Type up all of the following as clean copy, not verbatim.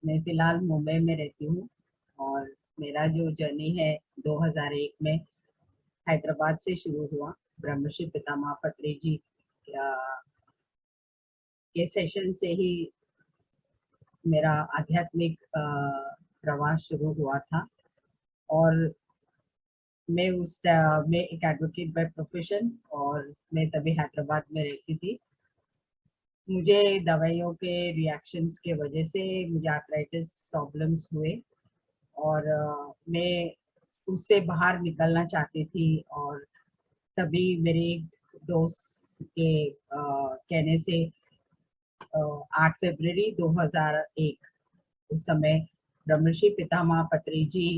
मैं फ़िलहाल मुंबई में रहती हूँ और मेरा जो जर्नी है 2001 में हैदराबाद से शुरू हुआ। ब्रह्मश्री पितामह पत्री जी के सेशन से ही मेरा आध्यात्मिक प्रवास शुरू हुआ था। और मैं एक एडवोकेट बाय प्रोफेशन और मैं तभी हैदराबाद में रहती थी। मुझे दवाइयों के रिएक्शंस के वजह से मुझे आर्थराइटिस प्रॉब्लम्स हुए और मैं उससे बाहर निकलना चाहती थी। और तभी मेरे दोस्त के कहने से 8 फरवरी 2001 उस समय ब्रह्मश्री पितामह पत्री जी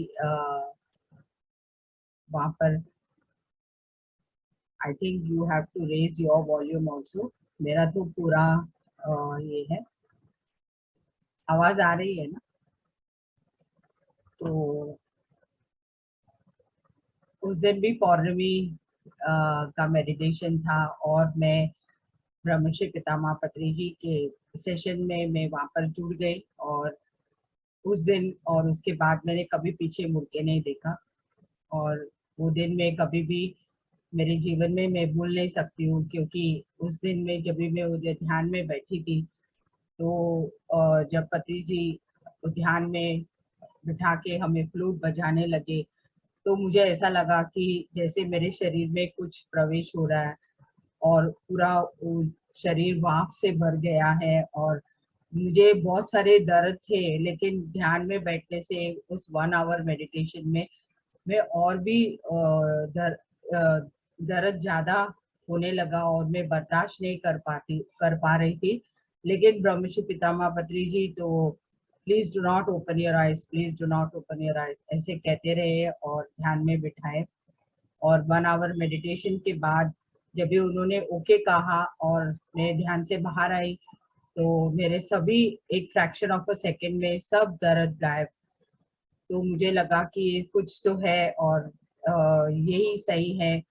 वहाँ पर, I think you have to raise your volume also. मेरा तो पूरा ये है, आवाज आ रही है ना? तो उस दिन भी पौर्णमी का मेडिटेशन था और मैं ब्रह्मश्री पितामह पत्री जी के सेशन में मैं वहाँ पर जुड़ गई। और उस दिन और उसके बाद मैंने कभी पीछे मुड़ के नहीं देखा। और वो दिन मैं कभी भी मेरे जीवन में मैं भूल नहीं सकती हूँ, क्योंकि उस दिन में जब भी मैं उधर ध्यान में बैठी थी तो जब पत्री जी ध्यान में बिठा के हमें फ्लूट बजाने लगे तो मुझे ऐसा लगा कि जैसे मेरे शरीर में कुछ प्रवेश हो रहा है और पूरा शरीर वाफ से भर गया है। और मुझे बहुत सारे दर्द थे, लेकिन ध्यान में बैठने से उस 1 आवर मेडिटेशन में मैं और भी दर्द ज्यादा होने लगा और मैं बर्दाश्त नहीं कर पा रही थी। लेकिन ब्रह्मश्री पितामह पत्री जी तो please do not open your eyes, please do not open your eyes ऐसे कहते रहे और ध्यान में बिठाए। और 1 आवर मेडिटेशन के बाद जब भी उन्होंने ओके कहा और मैं ध्यान से बाहर आई तो मेरे सभी एक फ्रैक्शन ऑफ अ सेकेंड में सब दर्द गायब। तो मुझे लगा कि कुछ तो है और यही सही है।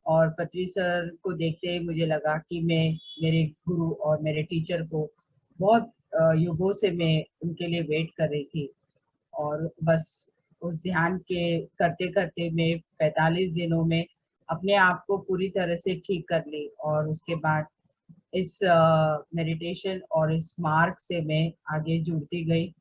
और पत्री सर को देखते ही मुझे लगा कि मैं मेरे गुरु और मेरे टीचर को बहुत युगों से मैं उनके लिए वेट कर रही थी। और बस उस ध्यान के करते करते मैं 45 दिनों में अपने आप को पूरी तरह से ठीक कर ली। और उसके बाद इस मेडिटेशन और इस मार्ग से मैं आगे जुड़ती गई।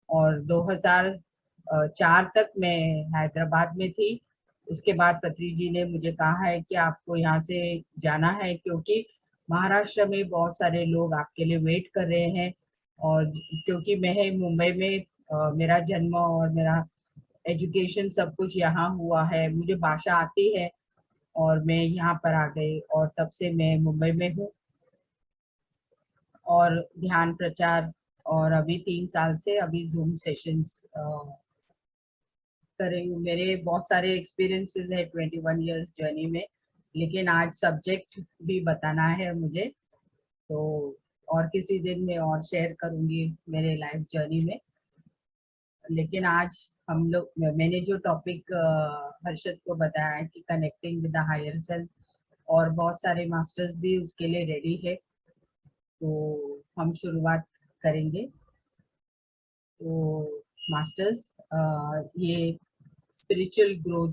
और 2004 तक मैं हैदराबाद में थी। उसके बाद पत्री जी ने मुझे कहा है कि आपको यहाँ से जाना है, क्योंकि महाराष्ट्र में बहुत सारे लोग आपके लिए वेट कर रहे हैं। और क्योंकि मैं मुंबई में मेरा जन्म और मेरा एजुकेशन सब कुछ यहाँ हुआ है, मुझे भाषा आती है और मैं यहाँ पर आ गई और तब से मैं मुंबई में हूँ और ध्यान प्रचार। और अभी 3 साल से अभी जूम सेशंस कर रही हूँ। मेरे बहुत सारे एक्सपीरियंसेस है 21 इयर्स जर्नी में, लेकिन आज सब्जेक्ट भी बताना है मुझे, तो और किसी दिन मैं और शेयर करूंगी मेरे लाइफ जर्नी में। लेकिन आज हम लोग, मैंने जो टॉपिक हर्षद को बताया है कि connecting with the higher self, और बहुत सारे मास्टर्स भी उसके लिए रेडी है, तो हम शुरुआत करेंगे। तो मास्टर्स, ये स्पिरिचुअल ग्रोथ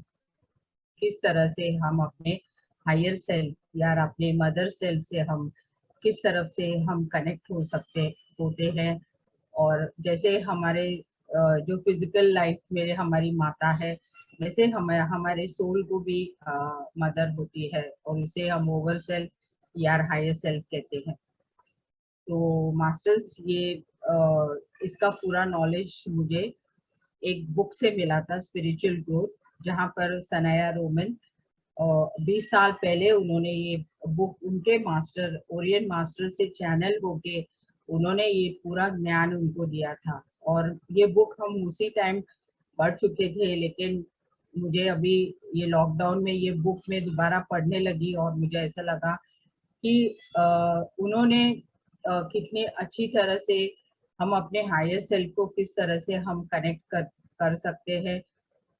किस तरह से हम अपने हायर सेल्फ या अपने मदर सेल्फ से हम किस तरफ से हम कनेक्ट हो सकते होते हैं। और जैसे हमारे जो फिजिकल लाइफ में हमारी माता है, वैसे हम हमारे सोल को भी मदर होती है और उसे हम ओवर सेल्फ या हायर सेल्फ कहते हैं। तो मास्टर्स ये इसका पूरा नॉलेज मुझे एक बुक से मिला था, स्पिरिचुअल ग्रोथ, जहाँ पर सनाया रोमन 20 साल पहले उन्होंने ये बुक उनके मास्टर ओरियन मास्टर से चैनल होके उन्होंने ये पूरा ज्ञान उनको दिया था। और ये बुक हम उसी टाइम पढ़ चुके थे, लेकिन मुझे अभी ये लॉकडाउन में ये बुक में दोबारा पढ़ने लगी और मुझे ऐसा लगा कि उन्होंने कितने अच्छी तरह से हम अपने हायर सेल्फ को किस तरह से हम कनेक्ट कर सकते हैं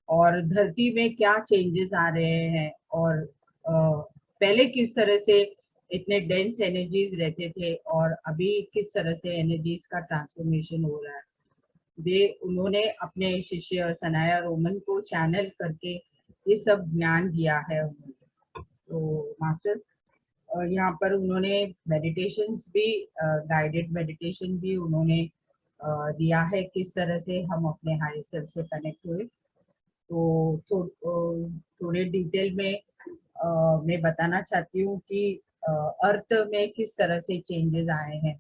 और धरती में क्या चेंजेस आ रहे हैं। और पहले किस तरह से इतने डेंस एनर्जीज रहते थे और अभी किस तरह से एनर्जीज का ट्रांसफॉर्मेशन हो रहा है। उन्होंने अपने शिष्य सनाया रोमन को चैनल करके ये सब ज्ञान दिया है उन्होंने। तो मास्टर्स यहाँ पर उन्होंने मेडिटेशंस भी, गाइडेड मेडिटेशन भी उन्होंने दिया है, किस तरह से हम अपने हायर सेल्फ से कनेक्ट हुए। थोड़े डिटेल में मैं बताना चाहती हूँ कि अर्थ में किस तरह से चेंजेस आए हैं।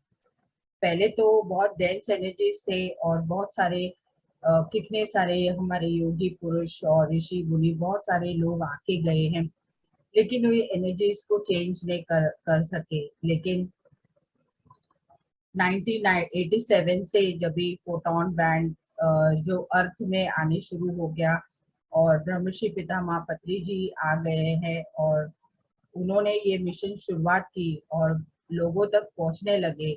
पहले तो बहुत डेंस एनर्जीज थे और बहुत सारे कितने सारे हमारे योगी पुरुष और ऋषि मुनि बहुत सारे लोग आके गए हैं, लेकिन वे एनर्जीज को चेंज नहीं कर सके। लेकिन 1987 से जब भी फोटोन बैंड जो अर्थ में आने शुरू हो गया और ब्रह्मर्षि पितामह पत्री जी आ गए हैं और उन्होंने ये मिशन शुरुआत की और लोगों तक पहुंचने लगे,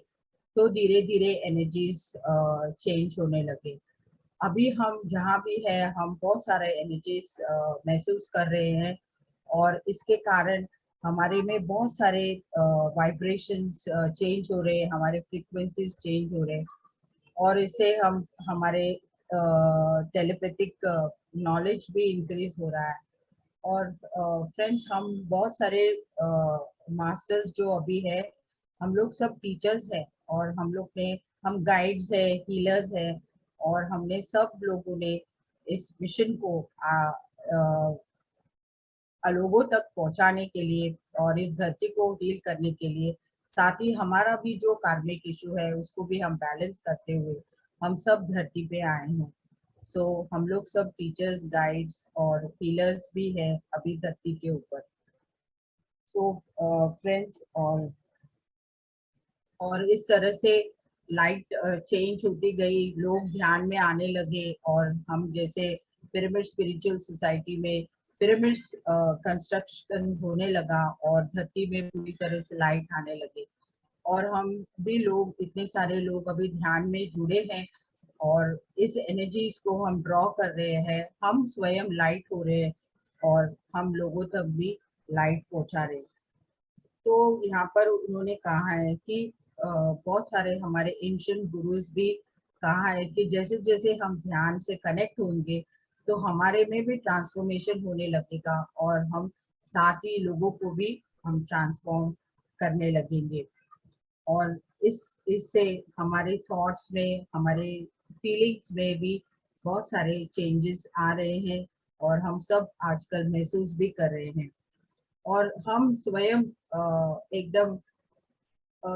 तो धीरे धीरे एनर्जीज चेंज होने लगे। अभी हम जहाँ भी है हम बहुत सारे एनर्जीज महसूस कर रहे हैं और इसके कारण हमारे में बहुत सारे वाइब्रेशंस चेंज हो रहे हैं, हमारे फ्रीक्वेंसीज चेंज हो रहे हैं और इससे हम हमारे टेलीपैथिक नॉलेज भी इंक्रीज हो रहा है। और फ्रेंड्स हम बहुत सारे मास्टर्स जो अभी है, हम लोग सब टीचर्स हैं और हम गाइड्स है, हीलर्स है और हमने सब लोगों ने इस मिशन को लोगों तक पहुंचाने के लिए और इस धरती को हील करने के लिए, साथ ही हमारा भी जो कार्मिक इशू है उसको भी हम बैलेंस करते हुए हम सब धरती पे आए हैं। सो हम लोग सब टीचर्स, गाइड्स और हीलर्स भी हैं अभी धरती के ऊपर। सो फ्रेंड्स, और इस तरह से लाइट चेंज होती गई, लोग ध्यान में आने लगे और हम जैसे पिरामिड स्पिरिचुअल सोसाइटी में पिरामिड्स कंस्ट्रक्शन होने लगा और धरती में पूरी तरह से लाइट आने लगे और हम भी लोग, इतने सारे लोग अभी ध्यान में जुड़े हैं और इस एनर्जीज को हम ड्रॉ कर रहे हैं, हम स्वयं लाइट हो रहे हैं और हम लोगों तक भी लाइट पहुंचा रहे हैं। तो यहाँ पर उन्होंने कहा है कि बहुत सारे हमारे एंशिएंट गुरुज भी कहा है कि जैसे जैसे हम ध्यान से कनेक्ट होंगे तो हमारे में भी ट्रांसफॉर्मेशन होने लगेगा और हम साथ ही लोगों को भी हम ट्रांसफॉर्म करने लगेंगे और इससे हमारे थॉट्स में, हमारे फीलिंग्स में भी बहुत सारे चेंजेस आ रहे हैं और हम सब आजकल महसूस भी कर रहे हैं और हम स्वयं एकदम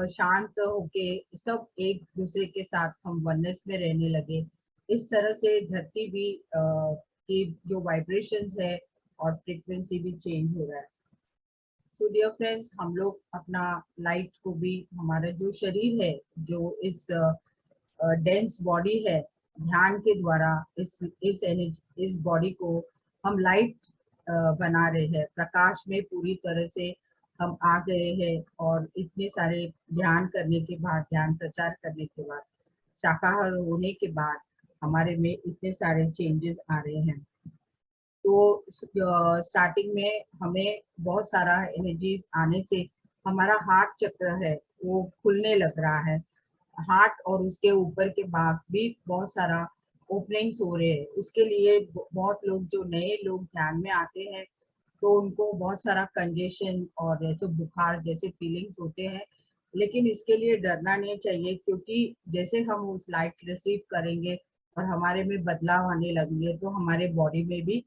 शांत होके सब एक दूसरे के साथ हम वननेस में रहने लगे। इस तरह से धरती भी की जो वाइब्रेशंस है और फ्रीक्वेंसी भी चेंज हो रहा है। सो डियर फ्रेंड्स, हम लोग अपना लाइट को भी, हमारा जो शरीर है, जो इस डेंस बॉडी है, ध्यान के द्वारा इस एनर्जी, इस बॉडी को हम लाइट बना रहे हैं, प्रकाश में पूरी तरह से हम आ गए हैं और इतने सारे ध्यान करने के बाद, ध्यान प्रचार करने के बाद, शाकाहार होने के बाद हमारे में इतने सारे चेंजेस आ रहे हैं। तो स्टार्टिंग में हमें बहुत सारा एनर्जीज आने से हमारा हार्ट चक्र है वो खुलने लग रहा है, हार्ट और उसके ऊपर के भाग भी बहुत सारा ओपनिंग्स हो रहे हैं। उसके लिए बहुत लोग, जो नए लोग ध्यान में आते हैं तो उनको बहुत सारा कंजेशन और जैसे बुखार जैसे फीलिंग्स होते हैं, लेकिन इसके लिए डरना नहीं चाहिए क्योंकि जैसे हम उस लाइट रिसीव करेंगे और हमारे में बदलाव आने लगेंगे तो हमारे बॉडी में भी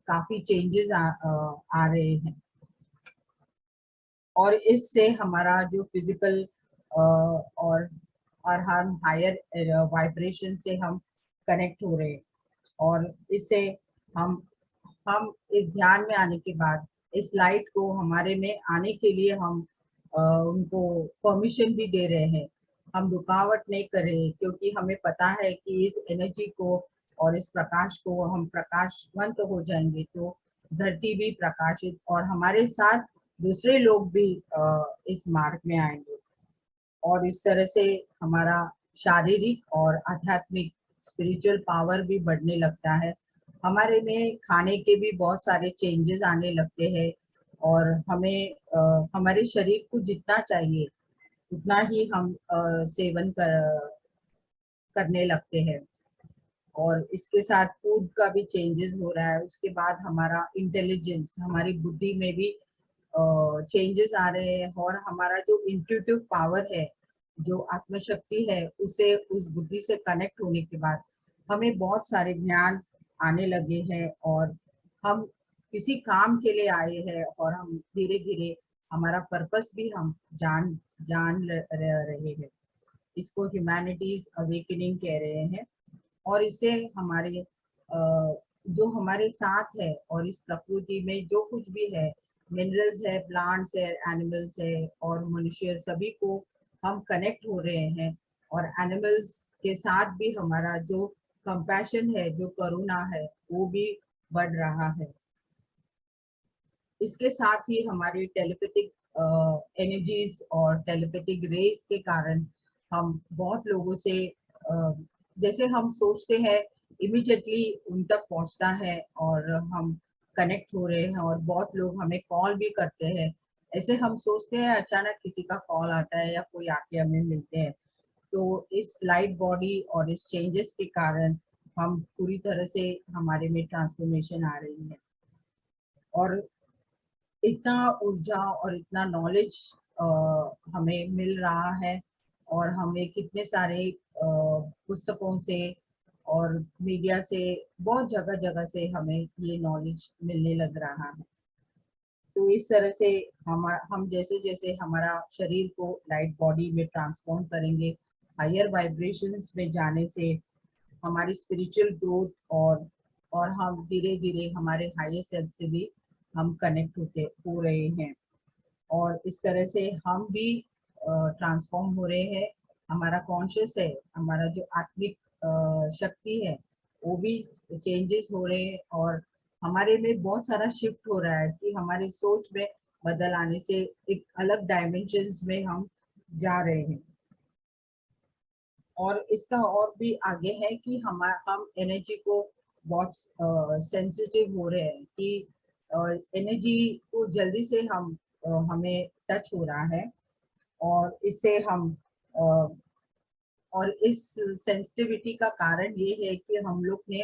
काफी चेंजेस आ रहे हैं और इससे हमारा जो फिजिकल और हम हायर वाइब्रेशन से हम कनेक्ट हो रहे हैं और इससे हम इस ध्यान में आने के बाद इस लाइट को हमारे में आने के लिए हम उनको परमिशन भी दे रहे हैं। हम रुकावट नहीं कर रहे क्योंकि हमें पता है कि इस एनर्जी को और इस प्रकाश को हम प्रकाशवंत हो जाएंगे तो धरती भी प्रकाशित और हमारे साथ दूसरे लोग भी इस मार्ग में आएंगे और इस तरह से हमारा शारीरिक और आध्यात्मिक स्पिरिचुअल पावर भी बढ़ने लगता है। हमारे में खाने के भी बहुत सारे चेंजेस आने लगते हैं और हमें हमारे शरीर को जितना चाहिए उतना ही हम सेवन करने लगते हैं और इसके साथ फूड का भी चेंजेस हो रहा है। उसके बाद हमारा इंटेलिजेंस, हमारी बुद्धि में भी चेंजेस आ रहे हैं, और हमारा जो इंट्यूटिव पावर है, जो आत्मशक्ति है, उसे उस बुद्धि से कनेक्ट होने के बाद हमें बहुत सारे ज्ञान आने लगे हैं, और हम किसी काम के लिए आए हैं, और हम धीरे धीरे हमारा पर्पस भी हम जान जान रहे हैं। इसको ह्यूमैनिटीज अवेकनिंग कह रहे हैं। और इसे हमारे जो हमारे साथ है, और इस प्रकृति में जो कुछ भी है, मिनरल्स है, प्लांट्स है, एनिमल्स है, और मनुष्य, सभी को हम कनेक्ट हो रहे हैं। और एनिमल्स के साथ भी हमारा जो कंपैशन है, जो करुणा है, वो भी बढ़ रहा है। इसके साथ ही हमारी टेलीपैथिक एनर्जीज और टेलीपैथिक रेस के कारण हम बहुत लोगों से जैसे हम सोचते हैं इमीडिएटली उन तक पहुंचता है, और हम कनेक्ट हो रहे हैं। और बहुत लोग हमें कॉल भी करते हैं, ऐसे हम सोचते हैं अचानक किसी का कॉल आता है या कोई आके हमें मिलते हैं। तो इस लाइट बॉडी और इस चेंजेस के कारण हम पूरी तरह से हमारे में ट्रांसफॉर्मेशन आ रही है, और इतना ऊर्जा और इतना नॉलेज हमें मिल रहा है। और हमें कितने सारे पुस्तकों से और मीडिया से, बहुत जगह जगह से हमें ये नॉलेज मिलने लग रहा है। तो इस तरह से हम जैसे जैसे हमारा शरीर को लाइट बॉडी में ट्रांसफॉर्म करेंगे, हायर वाइब्रेशंस में जाने से हमारी स्पिरिचुअल ग्रोथ, और हम धीरे धीरे हमारे हायर सेल्फ से भी हम कनेक्ट होते हो रहे हैं। और इस तरह से हम भी ट्रांसफॉर्म हो रहे हैं। हमारा कॉन्शियस है, हमारा जो आत्मिक शक्ति है, वो भी चेंजेस हो रहे हैं। और हमारे में बहुत सारा शिफ्ट हो रहा है कि हमारी सोच में बदल आने से एक अलग डायमेंशंस में हम जा रहे हैं। और इसका और भी आगे है कि हम एनर्जी को बहुत सेंसिटिव हो रहे हैं कि एनर्जी को जल्दी से हमें टच हो रहा है। और इससे हम अ, और इस सेंसिटिविटी का कारण ये है कि हम लोग ने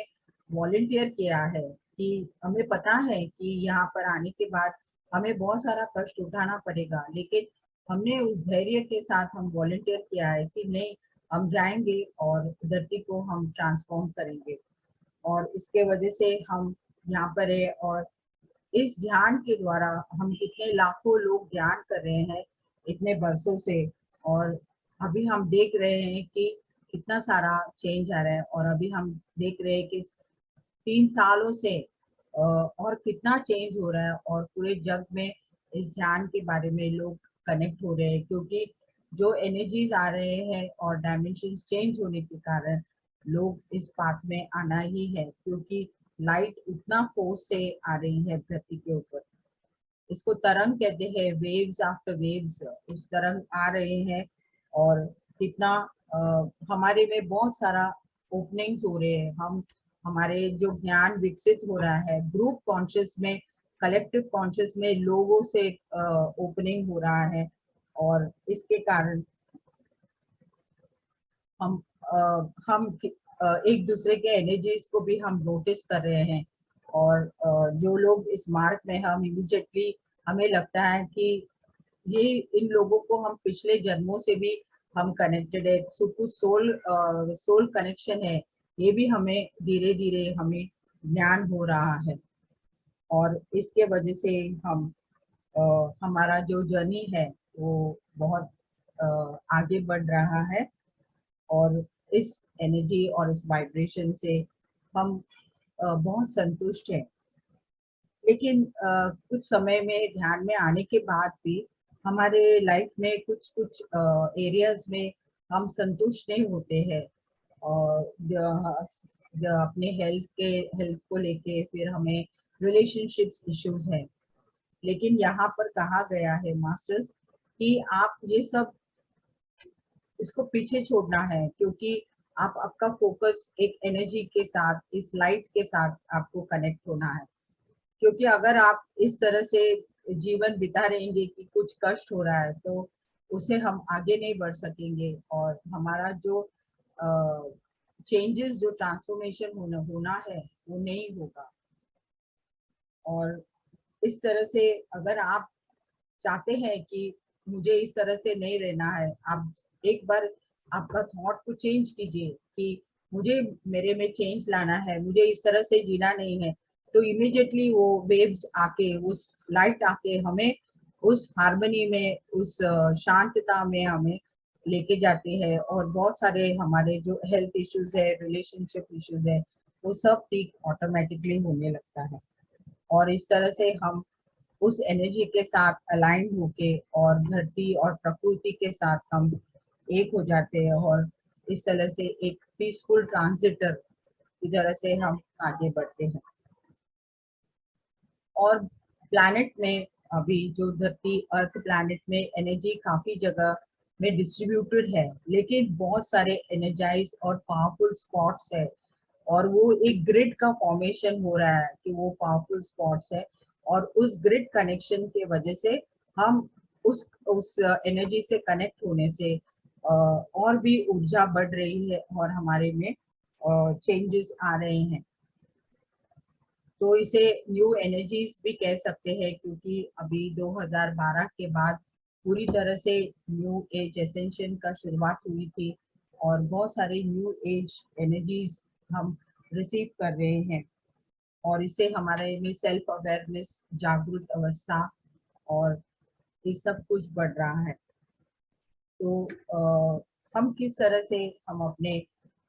वॉलंटियर किया है, कि हमें पता है कि यहाँ पर आने के बाद हमें बहुत सारा कष्ट उठाना पड़ेगा, लेकिन हमने उस धैर्य के साथ हम वॉलंटियर किया है कि नहीं, हम जाएंगे और धरती को हम ट्रांसफॉर्म करेंगे। और इसके वजह से हम यहाँ पर है। और इस ध्यान के द्वारा हम कितने लाखों लोग ध्यान कर रहे हैं इतने बरसों से, और अभी हम देख रहे हैं कि कितना सारा चेंज आ रहा है। और अभी हम देख रहे हैं कि 3 सालों से और कितना चेंज हो रहा है, और पूरे जग में इस ध्यान के बारे में लोग कनेक्ट हो रहे हैं, क्योंकि जो एनर्जीज आ रहे हैं और डायमेंशन चेंज होने के कारण लोग इस पाथ में आना ही है, क्योंकि लाइट उतना फोर्स से आ रही है धरती के ऊपर। इसको तरंग कहते हैं, वेव्स आफ्टर वेव्स उस तरंग आ रहे हैं। और कितना हमारे में बहुत सारा ओपनिंग्स हो रहे हैं। हम हमारे जो ज्ञान विकसित हो रहा है ग्रुप कॉन्शियस में, कलेक्टिव कॉन्शियस में लोगों से ओपनिंग हो रहा है। और इसके कारण हम एक दूसरे के एनर्जीज को भी हम नोटिस कर रहे हैं। और जो लोग इस मार्ग में, हम इमीडिएटली हमें लगता है कि ये इन लोगों को हम पिछले जन्मों से भी हम कनेक्टेड है, कुछ सोल कनेक्शन है, ये भी हमें धीरे धीरे हमें ज्ञान हो रहा है। और इसके वजह से हम हमारा जो जर्नी है वो बहुत आगे बढ़ रहा है। और इस एनर्जी और इस वाइब्रेशन से हम बहुत संतुष्ट हैं। लेकिन कुछ समय में ध्यान में आने के बाद भी हमारे लाइफ में कुछ कुछ एरियाज में हम संतुष्ट नहीं होते हैं। और अपने हेल्थ को लेके फिर हमें रिलेशनशिप्स इश्यूज हैं। लेकिन यहाँ पर कहा गया है मास्टर्स कि आप ये सब इसको पीछे छोड़ना है, क्योंकि आप आपका फोकस एक एनर्जी के साथ, इस लाइट के साथ आपको कनेक्ट होना है। क्योंकि अगर आप इस तरह से जीवन बिता रहेंगे कि कुछ कष्ट हो रहा है, तो उसे हम आगे नहीं बढ़ सकेंगे। और हमारा जो चेंजेस जो ट्रांसफॉर्मेशन होना है वो नहीं होगा। और इस तरह से अगर आप चाहते हैं कि मुझे इस तरह से नहीं रहना है, आप एक बार आपका थॉट को चेंज कीजिए कि मुझे मेरे में चेंज लाना है, मुझे इस तरह से जीना नहीं है, तो इमीडिएटली वो वेव्स आके, उस लाइट आके हमें उस हार्मनी में, उस शांतता में हमें लेके जाती है। और बहुत सारे हमारे जो हेल्थ इश्यूज है, रिलेशनशिप इश्यूज है, वो सब ठीक ऑटोमेटिकली होने लगता है। और इस तरह से हम उस एनर्जी के साथ अलाइन होके और धरती और प्रकृति के साथ हम एक हो जाते हैं, और इस तरह से एक पीसफुल ट्रांजिटर की तरह से हम आगे बढ़ते हैं। और प्लैनेट में अभी जो धरती अर्थ प्लैनेट में एनर्जी काफी जगह में डिस्ट्रीब्यूटेड है, लेकिन बहुत सारे एनर्जाइज और पावरफुल स्पॉट्स है, और वो एक ग्रिड का फॉर्मेशन हो रहा है कि वो पावरफुल स्पॉट्स है। और उस ग्रिड कनेक्शन के वजह से हम उस एनर्जी से कनेक्ट होने से और भी ऊर्जा बढ़ रही है और हमारे में चेंजेस आ रहे हैं। तो इसे न्यू एनर्जीज भी कह सकते हैं, क्योंकि अभी 2012 के बाद पूरी तरह से न्यू एज एसेंशन का शुरुआत हुई थी, और बहुत सारी न्यू एज एनर्जीज हम रिसीव कर रहे हैं। और इससे हमारे में सेल्फ अवेयरनेस, जागरूक अवस्था और ये सब कुछ बढ़ रहा है। तो हम किस तरह से हम अपने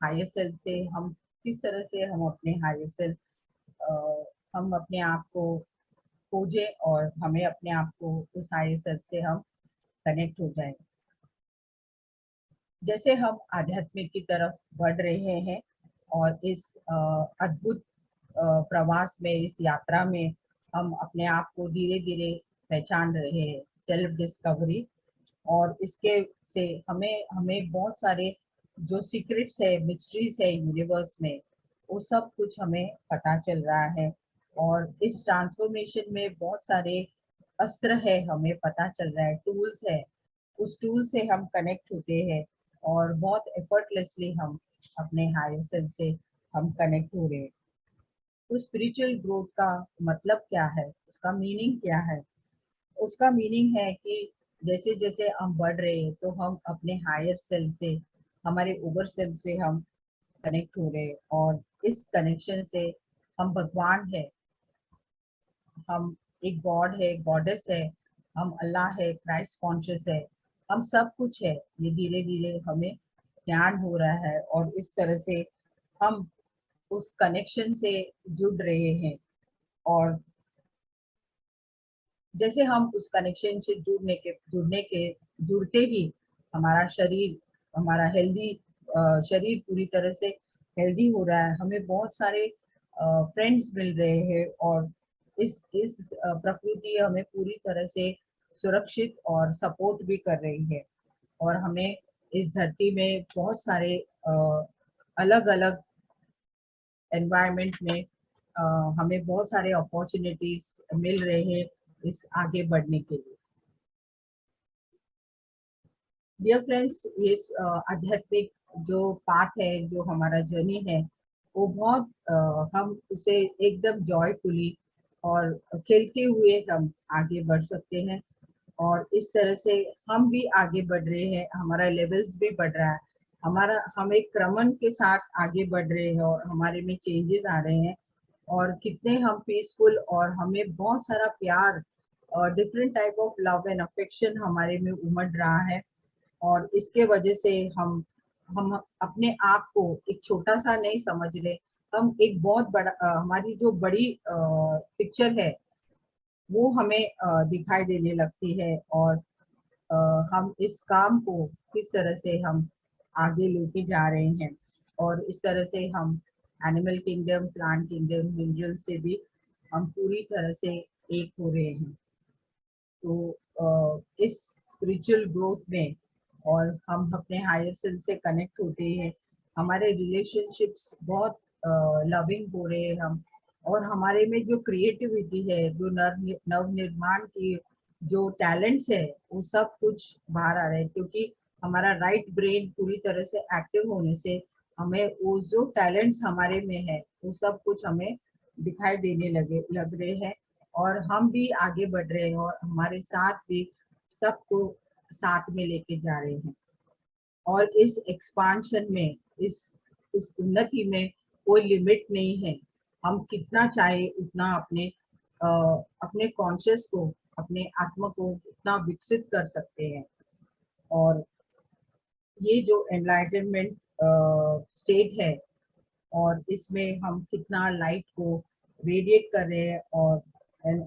हायर सेल्फ से, हम किस तरह से हम अपने हायर सेल्फ, हम अपने आप को खोजें और हमें अपने आप को उस हायर सेल्फ से हम कनेक्ट हो जाएं। जैसे हम आध्यात्मिक की तरफ बढ़ रहे हैं और इस अद्भुत प्रवास में, इस यात्रा में हम अपने आप को धीरे धीरे पहचान रहे हैं, सेल्फ डिस्कवरी। और इसके से हमें हमें बहुत सारे जो सीक्रेट्स है, मिस्ट्रीज है यूनिवर्स में, वो सब कुछ हमें पता चल रहा है। और इस ट्रांसफॉर्मेशन में बहुत सारे अस्त्र है, हमें पता चल रहा है, टूल्स है, उस टूल से हम कनेक्ट होते हैं और बहुत एफर्टलेसली हम अपने हायर सेल्फ से हम कनेक्ट हो रहे हैं। तो स्पिरिचुअल ग्रोथ का मतलब क्या है, उसका मीनिंग क्या है? उसका मीनिंग है कि जैसे जैसे हम बढ़ रहे हैं तो हम अपने हायर सेल्फ से, हमारे ओवर सेल्फ से हम कनेक्ट हो रहे हैं। और इस कनेक्शन से हम भगवान है, हम एक गॉड है, गॉडेस है, हम अल्लाह है, क्राइस्ट कॉन्शियस है, हम सब कुछ है। ये धीरे धीरे हमें ज्ञान हो रहा है, और इस तरह से हम उस कनेक्शन से जुड़ रहे हैं। और जैसे हम उस कनेक्शन से जुड़ते ही हमारा शरीर, हमारा हेल्दी शरीर पूरी तरह से हेल्दी हो रहा है, हमें बहुत सारे फ्रेंड्स मिल रहे हैं, और इस प्रकृति हमें पूरी तरह से सुरक्षित और सपोर्ट भी कर रही है। और हमें इस धरती में बहुत सारे अलग अलग एनवायरनमेंट में हमें बहुत सारे अपॉर्चुनिटीज मिल रहे हैं इस आगे बढ़ने के लिए। डियर फ्रेंड्स, ये आध्यात्मिक जो पाथ है, जो हमारा जर्नी है, वो बहुत हम उसे एकदम जॉयफुली और खेलते हुए हम आगे बढ़ सकते हैं। और इस तरह से हम भी आगे बढ़ रहे हैं, हमारा लेवल्स भी बढ़ रहा है, हमारा हम एक क्रमण के साथ आगे बढ़ रहे हैं, और हमारे में चेंजेस आ रहे हैं। और कितने हम पीसफुल, और हमें बहुत सारा प्यार और different type of love and affection हमारे में उमड़ रहा है। और इसके वजह से हम अपने आप को एक छोटा सा नहीं समझ रहे, हम एक बहुत बड़ा हमारी जो बड़ी पिक्चर है वो हमें दिखाई देने लगती है। और हम इस काम को किस तरह से हम आगे लेके जा रहे हैं, और इस तरह से हम animal kingdom, plant kingdom, mineral से भी हम पूरी तरह से एक हो रहे हैं। तो इस स्पिरिचुअल ग्रोथ में, और हम अपने हायर सेल्फ से कनेक्ट होते हैं, हमारे रिलेशनशिप्स बहुत लविंग हो रहे हैं हम। और हमारे में जो क्रिएटिविटी है, जो नव निर्माण की जो टैलेंट्स है, वो सब कुछ बाहर आ रहे हैं, क्योंकि हमारा राइट ब्रेन पूरी तरह से एक्टिव होने से हमें वो जो टैलेंट्स हमारे में है वो सब कुछ हमें दिखाई देने लग रहे हैं, और हम भी आगे बढ़ रहे हैं और हमारे साथ भी सबको साथ में लेके जा रहे हैं। और इस एक्सपांशन में, इस उन्नति में कोई लिमिट नहीं है। हम कितना चाहे उतना अपने कॉन्शियस को, अपने आत्मा को उतना विकसित कर सकते हैं। और ये जो एनलाइटनमेंट स्टेट है, और इसमें हम कितना लाइट को रेडिएट कर रहे हैं,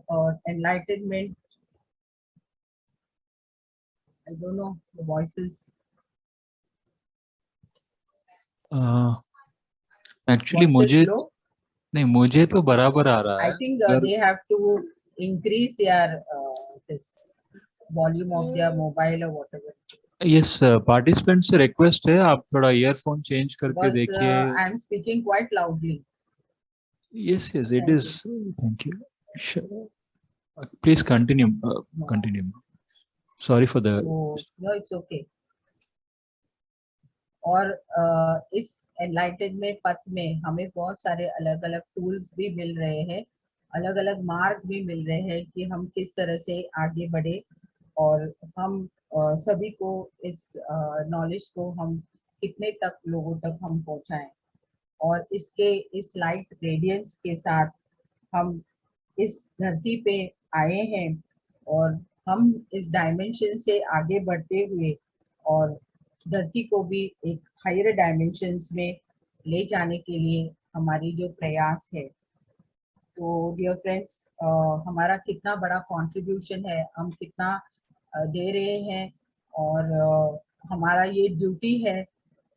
और enlightenment, I don't know the voices, actually voice is मुझे लो। नहीं, मुझे तो बराबर आ रहा I है। think अगर they have to increase their this volume of their mobile or whatever. Yes, participant से रिक्वेस्ट है, आप थोड़ा ईयरफोन चेंज करके Because देखिए। I am speaking quite loudly. Yes yes, it Thank is. you. Thank you. Please continue. Continue. Sorry for the. So no, it's okay. और इस enlightenment पथ में हमें बहुत सारे अलग अलग टूल्स भी मिल रहे हैं, अलग अलग मार्ग भी मिल रहे हैं कि हम किस तरह से आगे बढ़े, और हम सभी को इस नॉलेज को हम कितने तक लोगों तक हम पहुंचाएं। और इस लाइट रेडियंस के साथ हम इस धरती पे आए हैं, और हम इस डायमेंशन से आगे बढ़ते हुए और धरती को भी एक हायर डायमेंशंस में ले जाने के लिए हमारी जो प्रयास है। तो डियर फ्रेंड्स, हमारा कितना बड़ा कंट्रीब्यूशन है, हम कितना दे रहे हैं, और हमारा ये ड्यूटी है।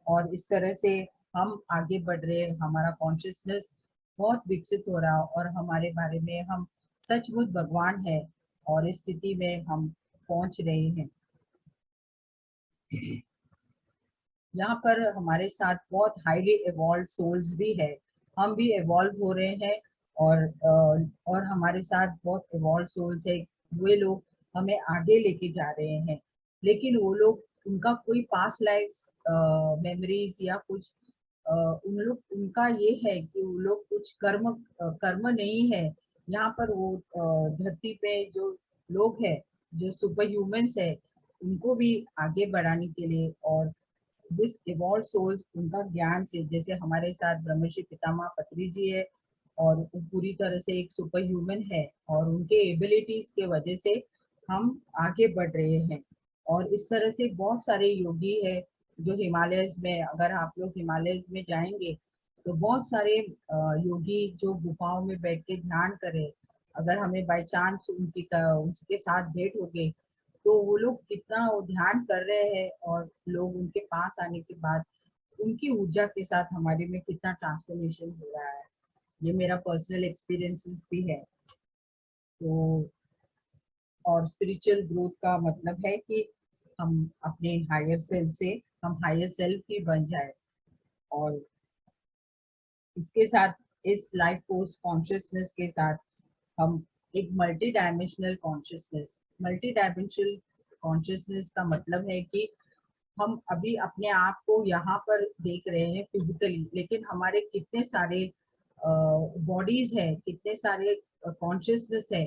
और इस तरह से हम आगे बढ़ रहे हैं, हमारा कॉन्शियसनेस बहुत विकसित हो रहा है, और हमारे बारे में हम सचमुच भगवान है, और इस स्थिति में हम पहुंच रहे हैं। यहाँ पर हमारे साथ बहुत हाईली एवॉल्व सोल्स भी है, हम भी एवॉल्व हो रहे हैं, और हमारे साथ बहुत एवॉल्व सोल्स है। वे लोग हमें आगे लेके जा रहे हैं, लेकिन वो लोग, उनका कोई पास्ट लाइफ मेमोरीज या कुछ उनका ये है कि वो लोग कुछ कर्म नहीं है। यहाँ पर वो धरती पे जो लोग हैं, जो सुपर ह्यूमंस है, उनको भी आगे बढ़ाने के लिए, और दिस इवॉल्व सोल्स उनका ज्ञान से, जैसे हमारे साथ ब्रह्मर्षि पितामह पत्री जी है, और वो पूरी तरह से एक सुपर ह्यूमन है, और उनके एबिलिटीज के वजह से हम आगे बढ़ रहे हैं। और इस तरह से बहुत सारे योगी है जो हिमालयस में, अगर आप लोग हिमालयस में जाएंगे तो बहुत सारे योगी जो गुफाओं में बैठ के ध्यान करें, अगर हमें बाय चांस उनके साथ भेंट हो गई, तो वो लोग कितना वो ध्यान कर रहे हैं, और लोग उनके पास आने के बाद उनकी ऊर्जा के साथ हमारे में कितना ट्रांसफॉर्मेशन हो रहा है। ये मेरा पर्सनल एक्सपीरियंसेस भी है। तो और स्पिरिचुअल ग्रोथ का मतलब है कि हम अपने हायर सेल्फ से हम हायर सेल्फ ही बन जाए, और इसके साथ, इस लाइफ फोर्स कॉन्शियसनेस के साथ, हम एक मल्टी डायमेंशनल कॉन्शियसनेस का मतलब है कि हम अभी अपने आप को यहाँ पर देख रहे हैं फिजिकली, लेकिन हमारे कितने सारे बॉडीज है, कितने सारे कॉन्शियसनेस है,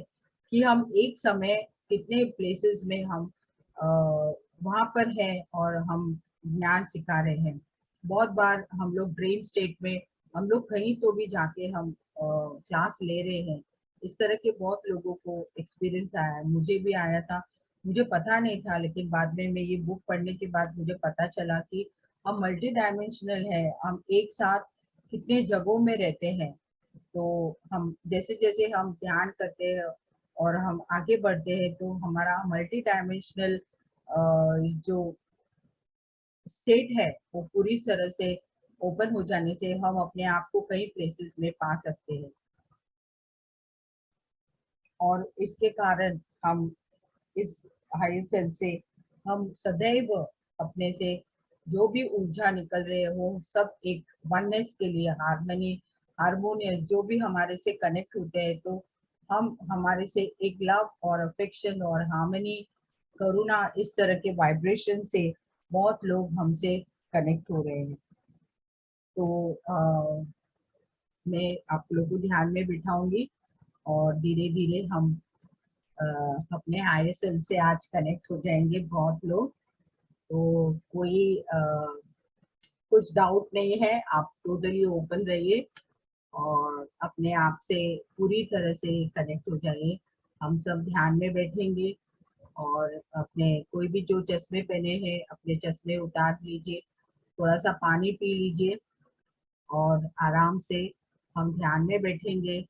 कि हम एक समय कितने प्लेसेस में हम वहाँ पर हैं, और हम ज्ञान सिखा रहे हैं। बहुत बार हम लोग ड्रीम स्टेट में, हम लोग कहीं तो भी जाके हम क्लास ले रहे हैं। इस तरह के बहुत लोगों को एक्सपीरियंस आया है, मुझे भी आया था। मुझे पता नहीं था, लेकिन बाद में मैं ये बुक पढ़ने के बाद मुझे पता चला कि हम मल्टी डायमेंशनल है, हम एक साथ कितने जगहों में रहते हैं। तो हम जैसे जैसे हम ध्यान करते हैं और हम आगे बढ़ते हैं, तो हमारा मल्टी डायमेंशनल जो स्टेट है वो पूरी तरह से ओपन हो जाने से हम अपने आप को कई प्लेसेस में पा सकते हैं। और इसके कारण हम इस हाई सेंस से हम सदैव अपने से जो भी ऊर्जा निकल रहे है वो सब एक वननेस के लिए, हारमोनियस जो भी हमारे से कनेक्ट होते हैं, तो हम हमारे से एक लव और अफेक्शन और हार्मनी, करुणा, इस तरह के वाइब्रेशन से बहुत लोग हमसे कनेक्ट हो रहे हैं। तो मैं आप लोगों को ध्यान में बिठाऊंगी और धीरे धीरे हम अपने ISL से आज कनेक्ट हो जाएंगे बहुत लोग। तो कोई कुछ डाउट नहीं है, आप टोटली ओपन रहिए और अपने आप से पूरी तरह से कनेक्ट हो जाइए। हम सब ध्यान में बैठेंगे और अपने कोई भी जो चश्मे पहने हैं अपने चश्मे उतार लीजिए, थोड़ा सा पानी पी लीजिए और आराम से हम ध्यान में बैठेंगे।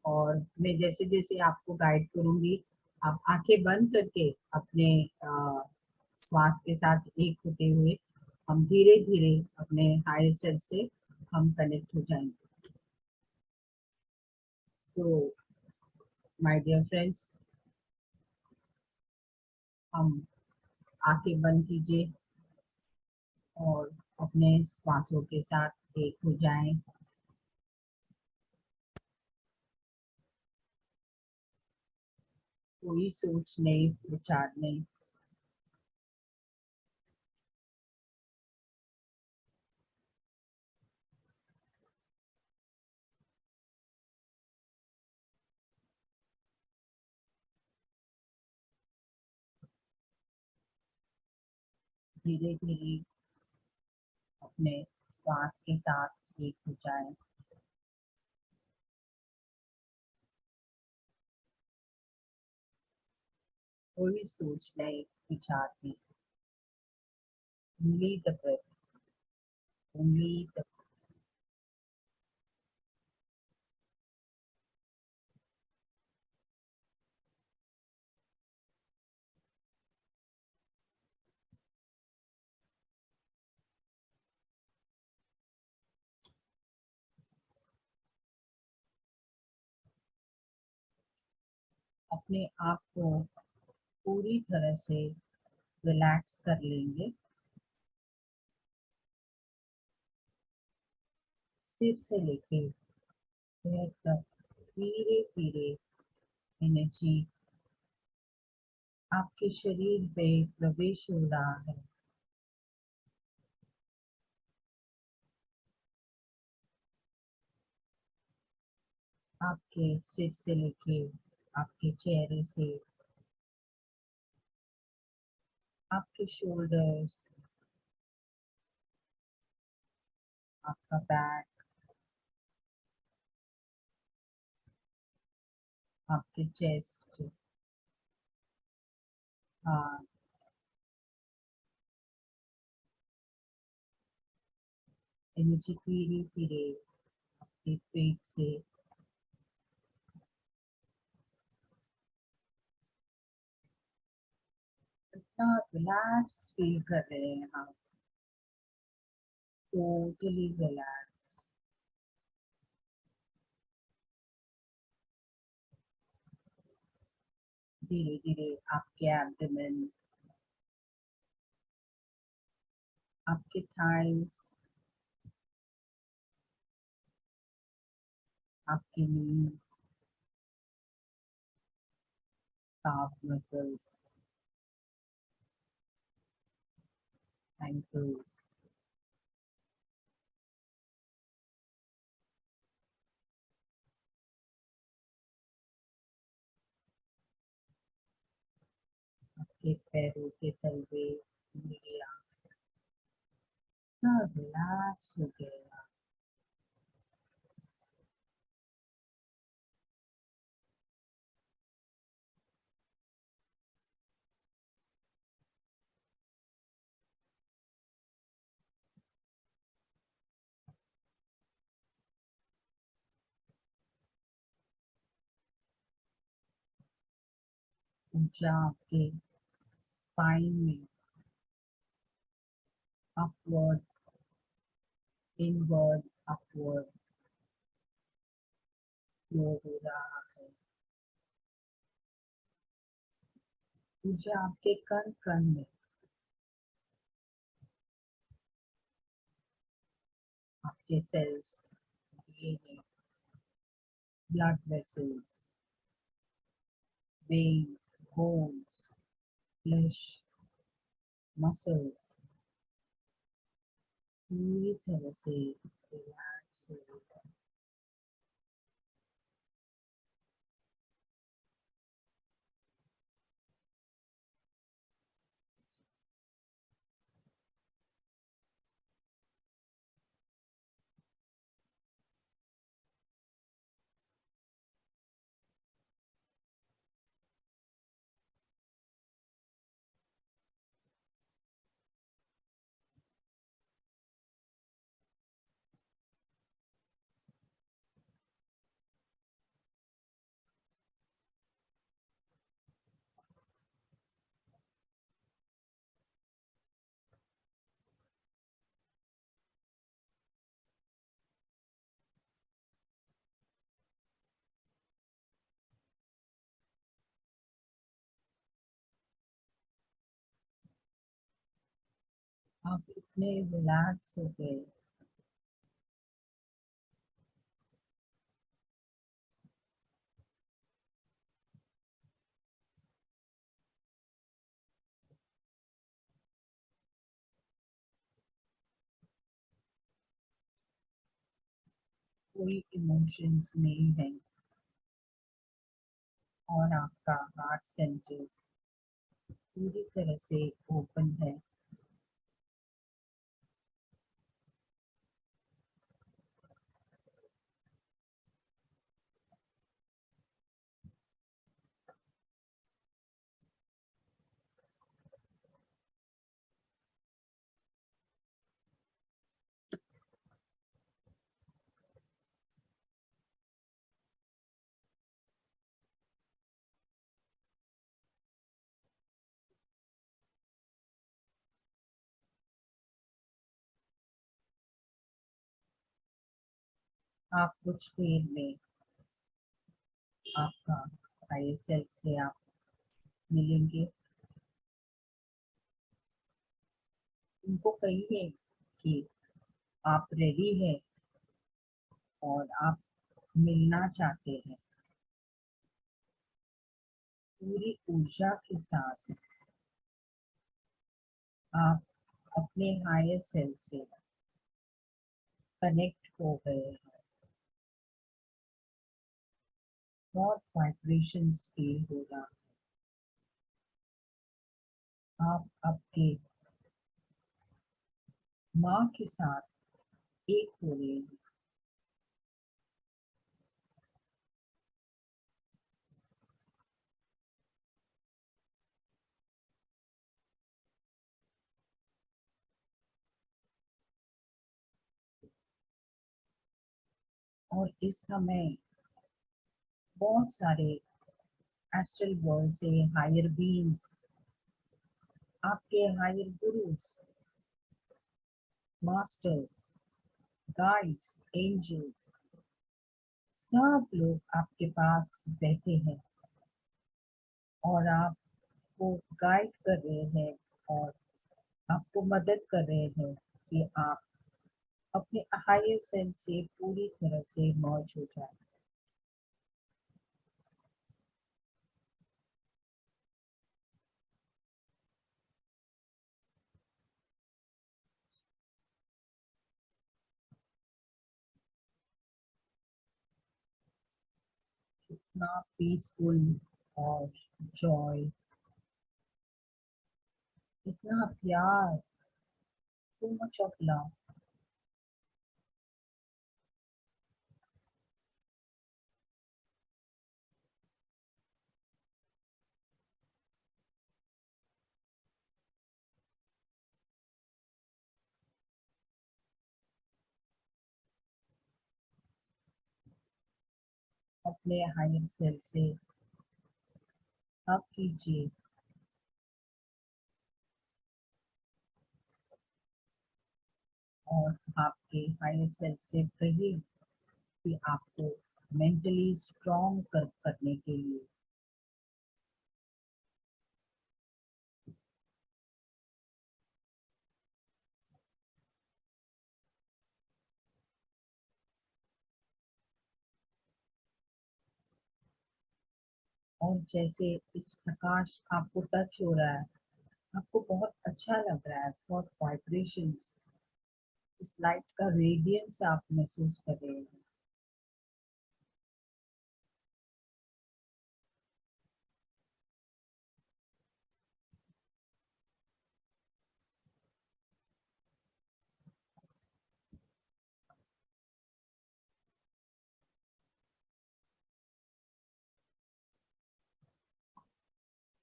और मैं जैसे जैसे आपको गाइड करूंगी, आप आंखें बंद करके अपने श्वास के साथ एक होते हुए हम धीरे धीरे अपने हायर सेल्फ से हम कनेक्ट हो जाएंगे। सो माय डियर फ्रेंड्स, हम आंखें बंद कीजिए और अपने श्वासों के साथ एक हो जाएं। कोई सोच नहीं, विचार नहीं। धीरे धीरे अपने श्वास के साथ एक हो जाएं। कोई सोच नहीं, विचार नहीं। Only the breath, only the अपने आप को पूरी तरह से रिलैक्स कर लेंगे। सिर से लेके पैर तक धीरे धीरे एनर्जी आपके शरीर पे प्रवेश हो रहा है। आपके सिर से लेके आपके चेहरे से, आपके शोल्डर्स, आपका बैक, आपके चेस्ट, हाथ, एनर्जी धीरे धीरे आपके पेट से इतना रिलैक्स फील कर रहे हैं हम, टोटली रिलैक्स। धीरे धीरे आपके एब्डोमेन, आपके थाइस, आपके नीज, calf muscles, ankles, आपके पैरों के तलवे, एरिया इतना रिलैक्स हो गया। ऊंचा आपके स्पाइन में अपवर्ड, इनवर्ड, अपवर्ड फ्लो हो रहा है। ऊर्जा आपके कण कण में, आपके cells, DNA, blood vessels, veins, bones, flesh, muscles, पूरी तरह से रिलैक्स हो गए। आप इतने रिलैक्स हो गए। कोई इमोशंस नहीं है और आपका हार्ट सेंटर पूरी तरह से ओपन है। आप कुछ देर में आपका हायर सेल्फ से आप मिलेंगे। उनको कहिए कि आप रेडी हैं और आप मिलना चाहते हैं। पूरी ऊर्जा के साथ आप अपने हायर सेल्फ से कनेक्ट हो गए हैं। बहुत वाइब्रेशंस फील हो रहा है। आप आपके माँ के साथ एक हो रहे हैं। और इस समय बहुत सारे एस्ट्रल वर्ल्ड से हायर बीइंग्स, आपके higher gurus, masters, guides, angels, सब लोग आपके पास बैठे हैं और आपको गाइड कर रहे हैं और आपको मदद कर रहे हैं कि आप अपने हायर सेल्फ से पूरी तरह से मर्ज हो जाए। इतना पीसफुल और जॉय, इतना प्यार, so much of love। अपने हायर सेल्फ से आप कीजिए और आपके हायर सेल्फ से कहिए कि आपको मेंटली स्ट्रॉन्ग करने के लिए और जैसे इस प्रकाश आपको टच हो रहा है, आपको बहुत अच्छा लग रहा है, बहुत वाइब्रेशंस इस लाइट का रेडियंस आप महसूस कर रहे हैं।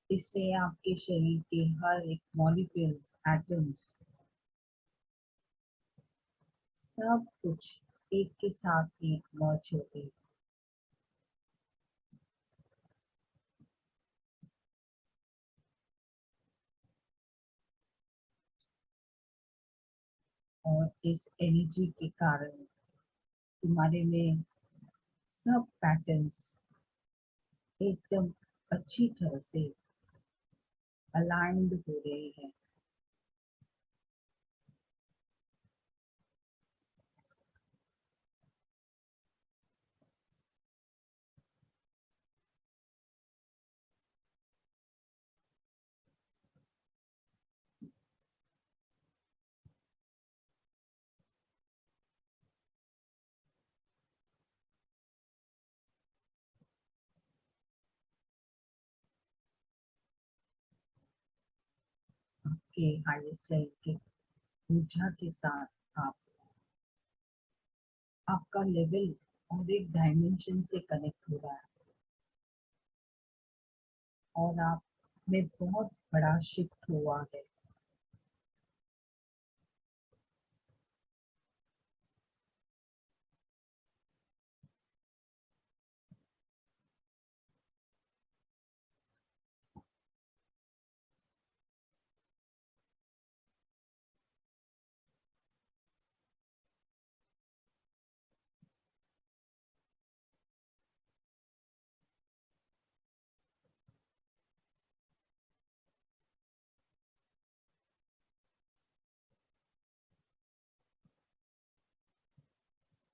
इससे आपके शरीर के हर एक मॉलिक्यूल्स, एटम्स, सब कुछ एक के साथ ही मर्ज होते हैं। और इस एनर्जी के कारण तुम्हारे में सब पैटर्न्स एकदम अच्छी तरह से अलाइंड हो रहे हैं। आपके हायर सेल्फ के ऊर्जा के साथ आपका लेवल और एक डायमेंशन से कनेक्ट हो रहा है और आप में बहुत बड़ा शिफ्ट हुआ है।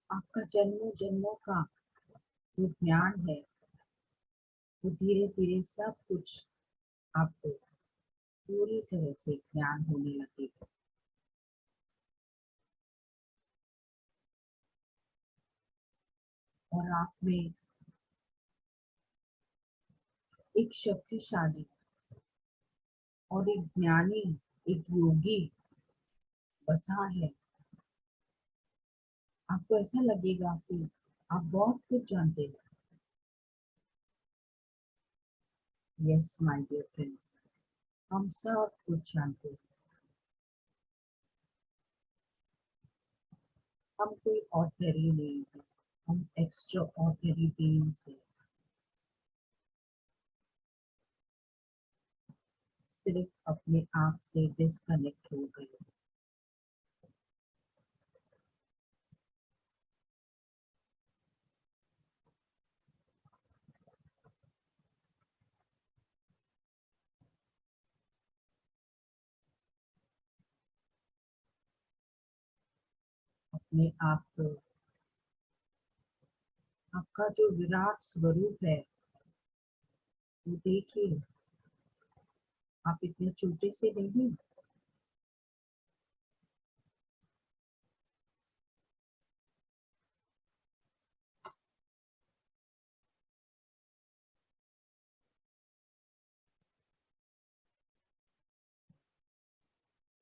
आपका जन्मों जन्मों का जो ज्ञान है वो धीरे धीरे सब कुछ आपको पूरी तरह से ज्ञान होने लगेगा। और आप में एक शक्तिशाली और एक ज्ञानी, एक योगी बसा है। आपको ऐसा लगेगा कि आप बहुत कुछ जानते हैं। यस माय डियर फ्रेंड्स, हम सब कुछ जानते हैं। हम कोई ऑर्डिनरी नहीं है, हम एक्स्ट्रा ऑर्डिनरी बीइंग्स हैं। सिर्फ अपने आप से डिस्कनेक्ट हो गए। अपने आप को, आपका जो विराट स्वरूप है वो देखिए। आप इतने छोटे से नहीं।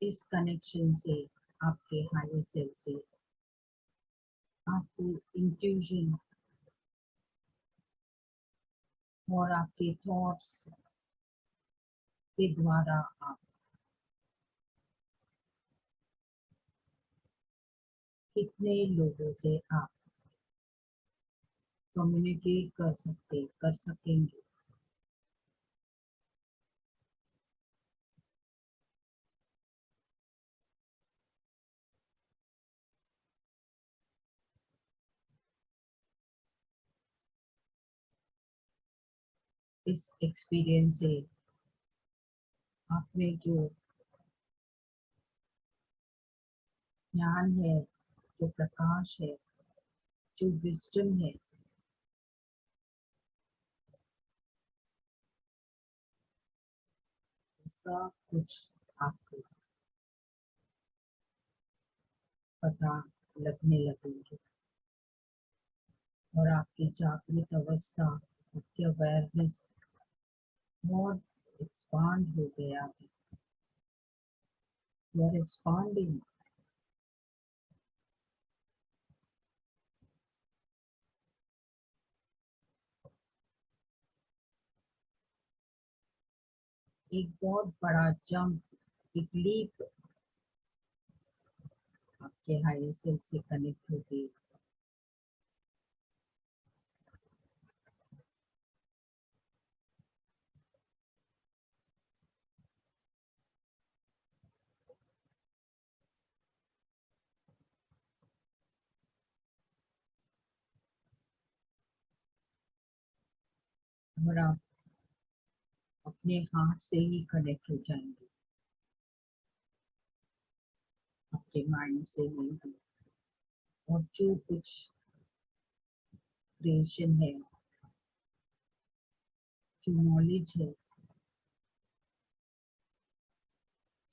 इस कनेक्शन से, आपके हायर सेल्फ से, आपको इंट्यूजन और आपके थॉट्स के द्वारा आप कितने लोगों से आप कम्युनिकेट कर सकेंगे। इस एक्सपीरियंस से आप में जो ज्ञान है, जो प्रकाश है, जो विजडम है, सब कुछ आपको पता लगने लगेंगे और आपकी जागृत अवस्था, आपकी अवेयरनेस बहुत एक्सपांड हो गया है। You are expanding. एक बहुत बड़ा जंप, एक लीप आपके हायर सेल्फ से कनेक्ट होगी। और आप अपने हार्ट से ही कनेक्ट हो जाएंगे, आपके माइंड से नहीं। और जो कुछ क्रिएशन है, जो नॉलेज है,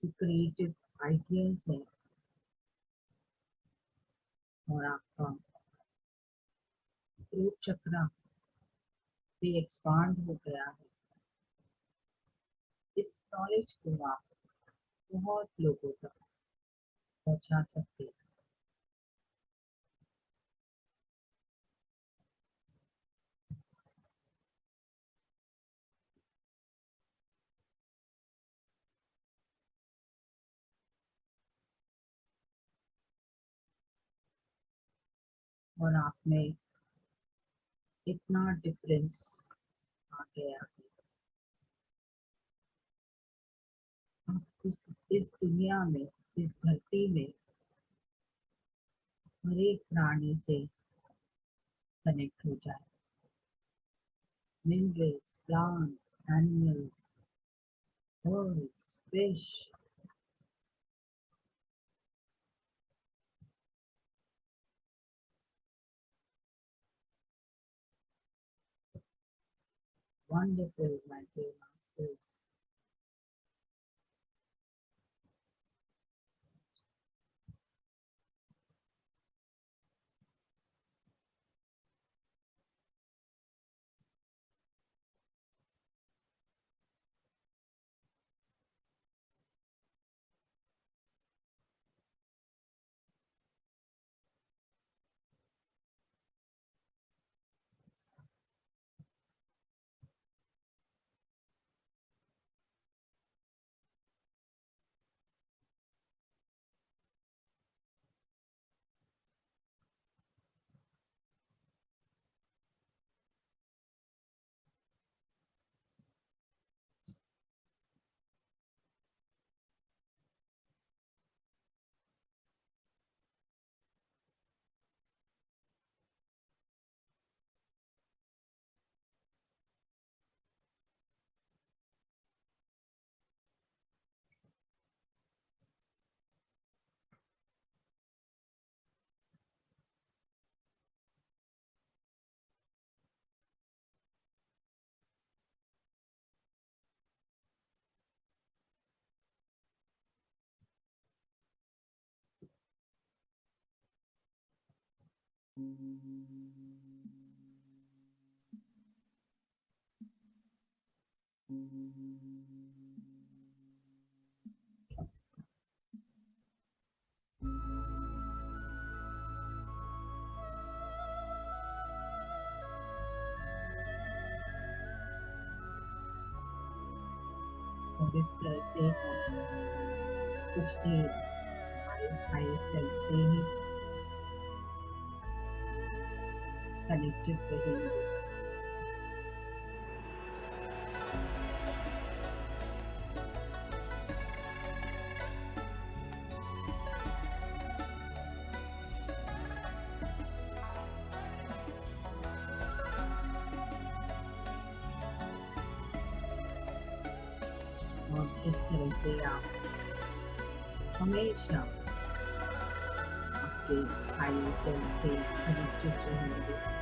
जो क्रिएटिव आइडियाज है, और आपका थ्रोट चक्रा भी एक्सपांड हो गया है। इस नॉलेज को आप बहुत लोगों तक पहुंचा सकते हैं। और आप में इतना डिफरेंस आ गया है। आप इस दुनिया में, इस धरती में हर एक प्राणी से कनेक्ट हो जाए। Minerals, plants, animals, birds, fish, wonderful, my dear masters. और इस तरह से हम कुछ देर हमारे हायर सेल्फ से ही कनेक्टेड रहेंगे। और इस तरह से आप हमेशा आपके हायर सेल्फ से कनेक्टेड रहेंगे।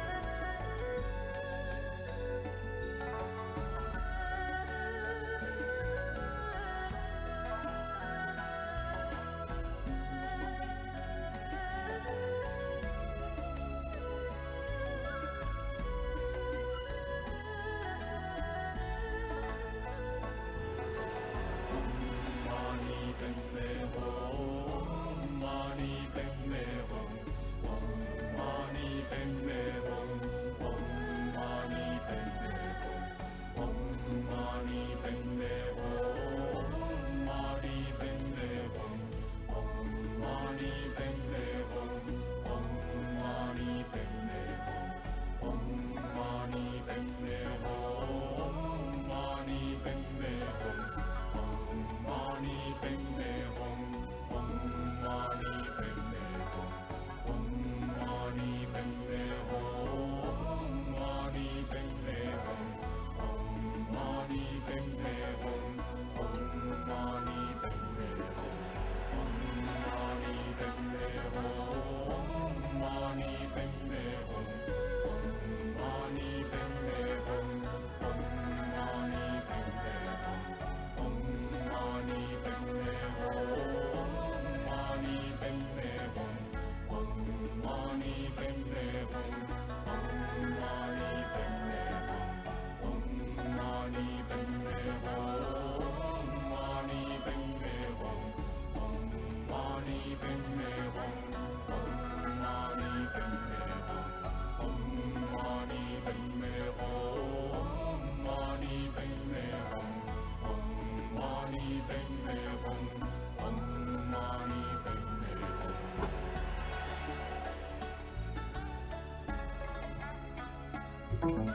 Amazing.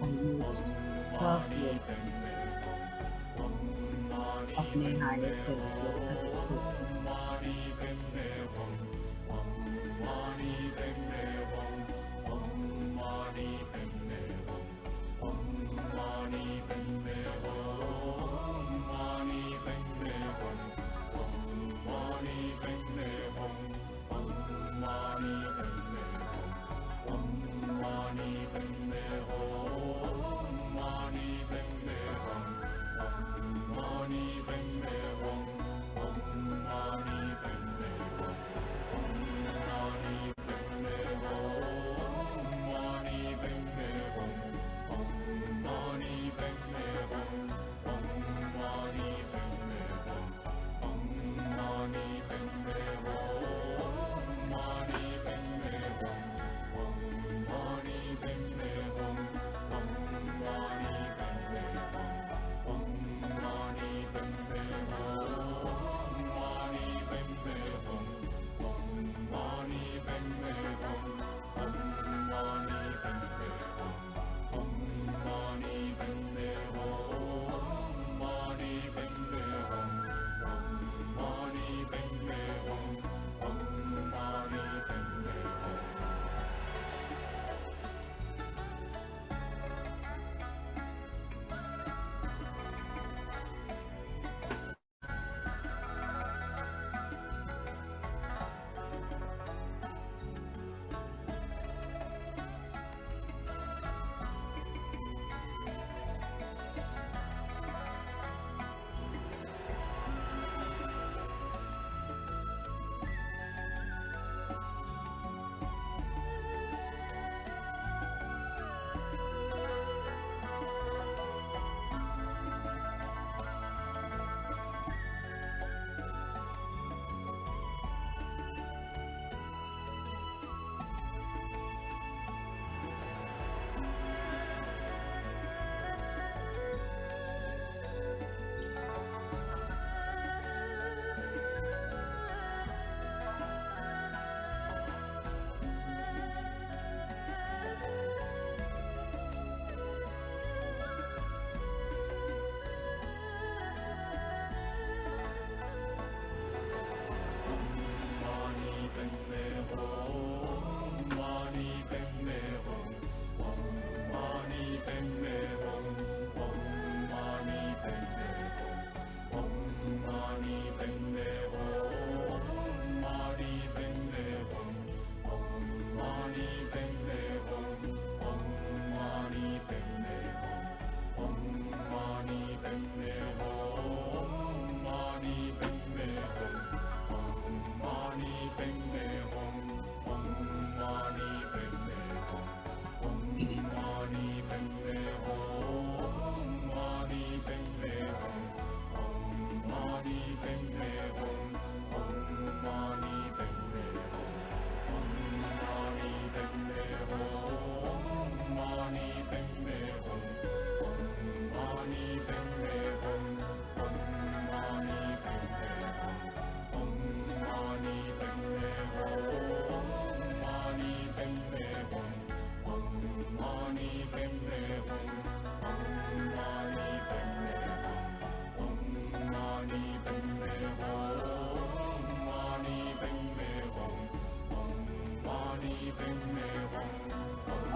Almost perfect. अपने हायर सेल्फ से कनेक्ट होकर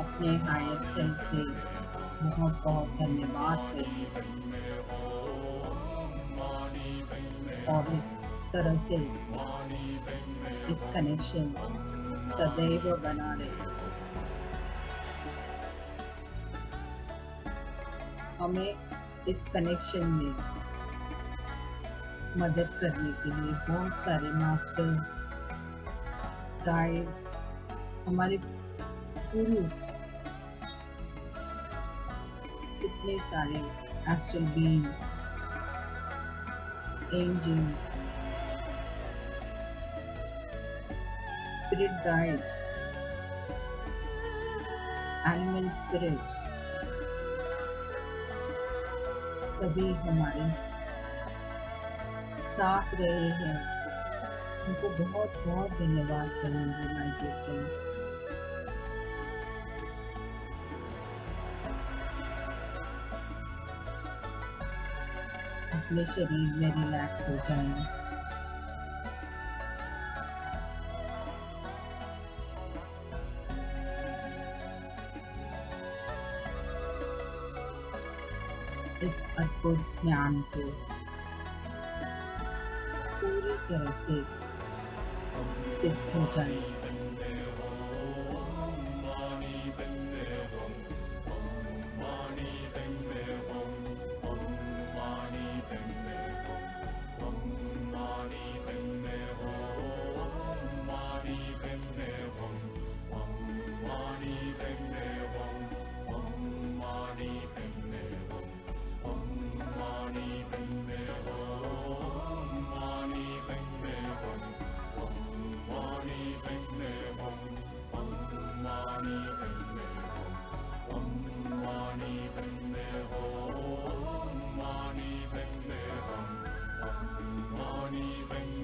अपने हायर सेल्फ से बहुत बहुत धन्यवाद करिए और इस तरह से इस कनेक्शन सदैव बना रहे। हमें इस कनेक्शन में मदद करने के लिए बहुत सारे मास्टर्स, गाइड्स, हमारे गुरुज, कितने सारे astral beings, angels, spirit guides, animal spirits, सभी हमारे साथ रहे हैं। उनको बहुत बहुत धन्यवाद करेंगे माय डियर फ्रेंड्स। अपने शरीर में रिलैक्स हो जाएं। इस अद्भुत ज्ञान को पूरी तरह से सिद्ध हो जाए।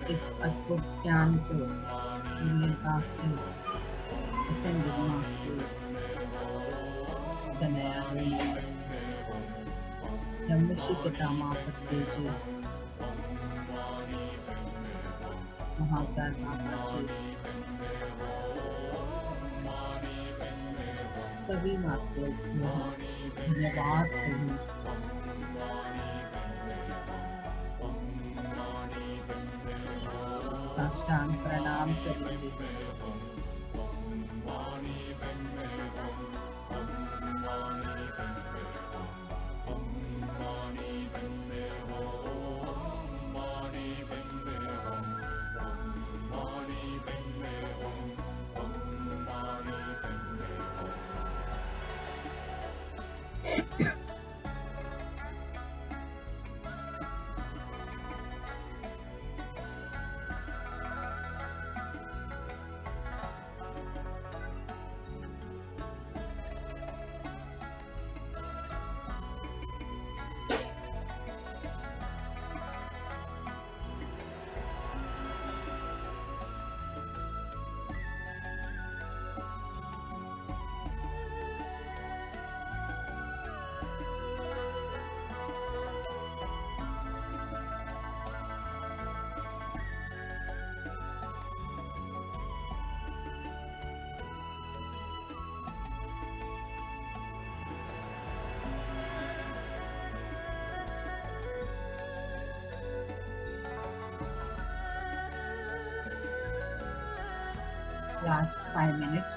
इस अद्भुत ज्ञान को मास्टर, असेंडिंग मास्टर सनातन ब्रह्मर्षि पितामह पत्रिजी जी, महाकाल माता जी, सभी मास्टर्स को धन्यवाद करूं। साष्टांग प्रणाम करेंगे। Last 5 minutes.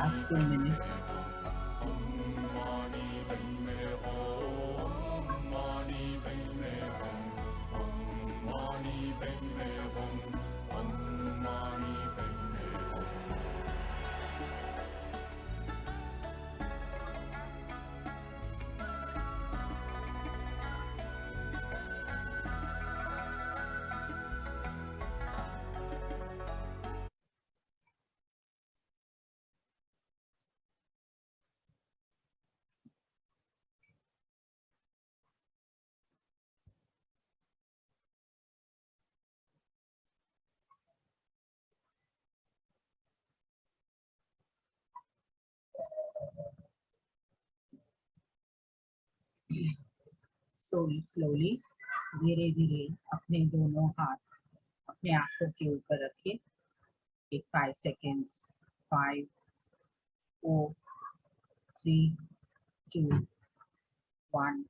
Last 2 minutes. Slowly, धीरे धीरे अपने दोनों हाथ अपने आंखों के ऊपर रखें. एक 5 seconds. 5, 4, 3, 2, 1,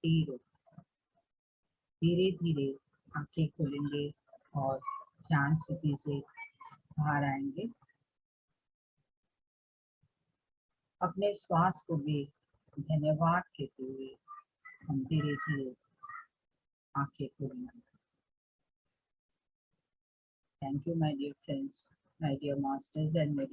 0. धीरे धीरे आंखें खोलेंगे और ध्यान स्थिति से बाहर आएंगे. अपने श्वास को भी धन्यवाद कहते हुए हम धीरे धीरे आंखें खोलेंगे. Thank you, my dear friends, my dear masters and my dear